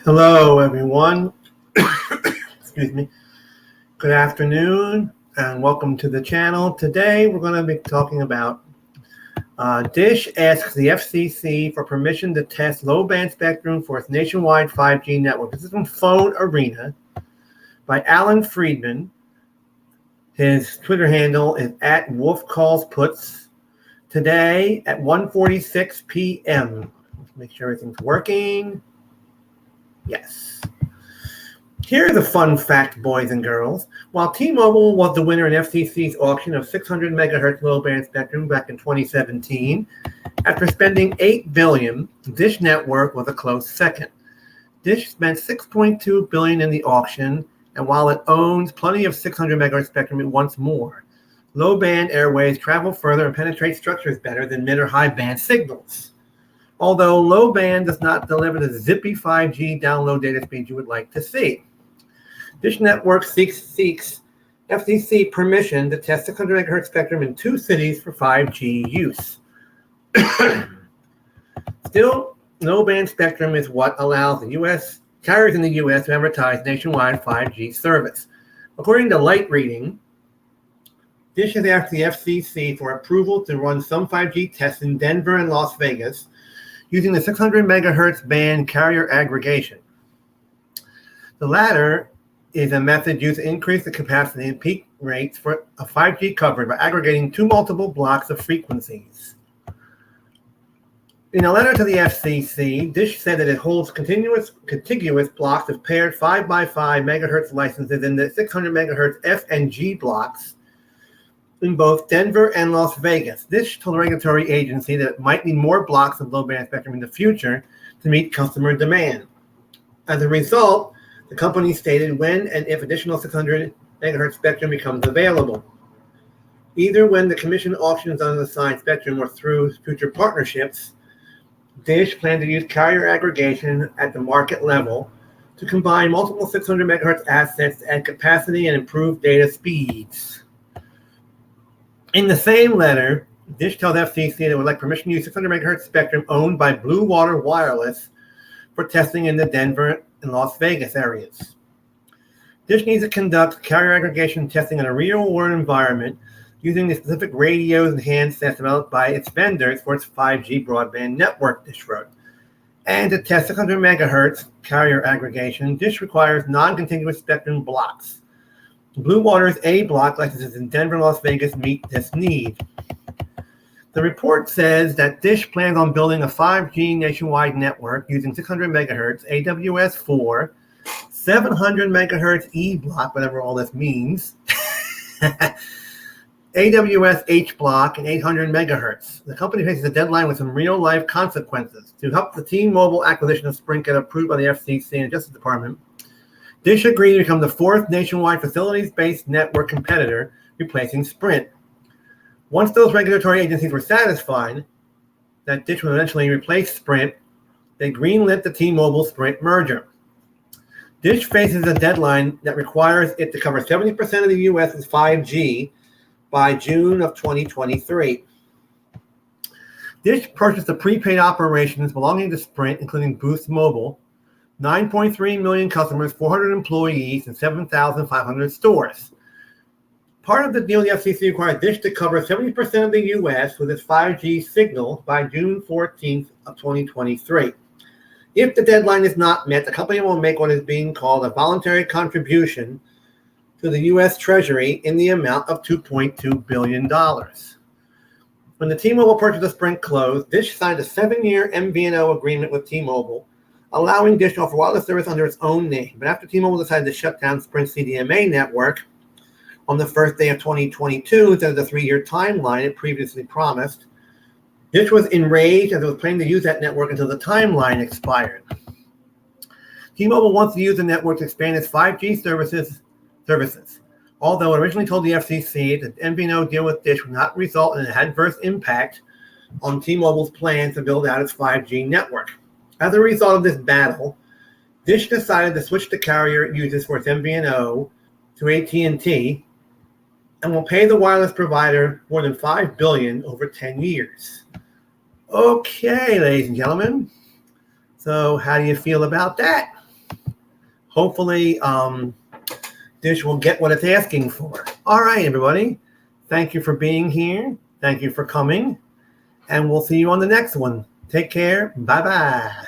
Hello, everyone. Excuse me. Good afternoon, and welcome to the channel. Today, we're going to be talking about Dish asks the FCC for permission to test low-band spectrum for its nationwide 5G network. This is from Phone Arena by Alan Friedman. His Twitter handle is @WolfCallsPuts. Today at 1:46 p.m. Let's make sure everything's working. Yes. Here's a fun fact, boys and girls. While T-Mobile was the winner in FCC's auction of 600 megahertz low-band spectrum back in 2017, after spending $8 billion, Dish Network was a close second. Dish spent $6.2 billion in the auction, and while it owns plenty of 600 megahertz spectrum, it wants more. Low-band airwaves travel further and penetrate structures better than mid or high-band signals. Although low band does not deliver the zippy 5G download data speed you would like to see. Dish Network seeks FCC permission to test 600 MHz spectrum in 2 cities for 5G use. Still, low band spectrum is what allows the U.S. carriers in the U.S. to advertise nationwide 5G service. According to Light Reading, Dish has asked the FCC for approval to run some 5G tests in Denver and Las Vegas using the 600 megahertz band carrier aggregation. The latter is a method used to increase the capacity and peak rates for a 5G coverage by aggregating 2 multiple blocks of frequencies. In a letter to the FCC, Dish said that it holds contiguous blocks of paired 5x5 megahertz licenses in the 600 megahertz F and G blocks in both Denver and Las Vegas. Dish told the regulatory agency that it might need more blocks of low-band spectrum in the future to meet customer demand. As a result, the company stated when and if additional 600 megahertz spectrum becomes available, either when the commission auctions on the assigned spectrum or through future partnerships. Dish plans to use carrier aggregation at the market level to combine multiple 600 megahertz assets to add capacity and improve data speeds. In the same letter, Dish tells FCC that it would like permission to use 600 megahertz spectrum owned by Blue Water Wireless for testing in the Denver and Las Vegas areas. Dish needs to conduct carrier aggregation testing in a real-world environment using the specific radios and handsets developed by its vendors for its 5G broadband network, Dish wrote. And to test 600 megahertz carrier aggregation, Dish requires non-contiguous spectrum blocks. Blue Water's A block licenses in Denver and Las Vegas meet this need. The report says that Dish plans on building a 5G nationwide network using 600 megahertz AWS-4, 700 megahertz E block, whatever all this means, AWS H block, and 800 megahertz. The company faces a deadline with some real-life consequences. To help the T-Mobile acquisition of Sprint get approved by the FCC and the Justice Department, Dish agreed to become the 4th nationwide facilities-based network competitor, replacing Sprint. Once those regulatory agencies were satisfied that Dish would eventually replace Sprint, they greenlit the T-Mobile-Sprint merger. Dish faces a deadline that requires it to cover 70% of the U.S. with 5G by June of 2023. Dish purchased the prepaid operations belonging to Sprint, including Boost Mobile, 9.3 million customers, 400 employees, and 7,500 stores. Part of the deal, the FCC required Dish to cover 70% of the U.S. with its 5G signal by June 14th of 2023. If the deadline is not met, the company will make what is being called a voluntary contribution to the U.S. Treasury in the amount of $2.2 billion. When the T-Mobile purchase of Sprint closed, Dish signed a 7-year MVNO agreement with T-Mobile, allowing Dish to offer wireless service under its own name. But after T-Mobile decided to shut down Sprint's CDMA network on the first day of 2022 instead of the 3-year timeline it previously promised, Dish was enraged as it was planning to use that network until the timeline expired. T-Mobile wants to use the network to expand its 5G services. Although it originally told the FCC that the MVNO deal with Dish would not result in an adverse impact on T-Mobile's plans to build out its 5G network. As a result of this battle, Dish decided to switch the carrier it uses for its MVNO to AT&T and will pay the wireless provider more than $5 billion over 10 years. Okay, ladies and gentlemen. So how do you feel about that? hopefully Dish will get what it's asking for. All right, everybody. Thank you for being here. Thank you for coming. And we'll see you on the next one. Take care. Bye-bye.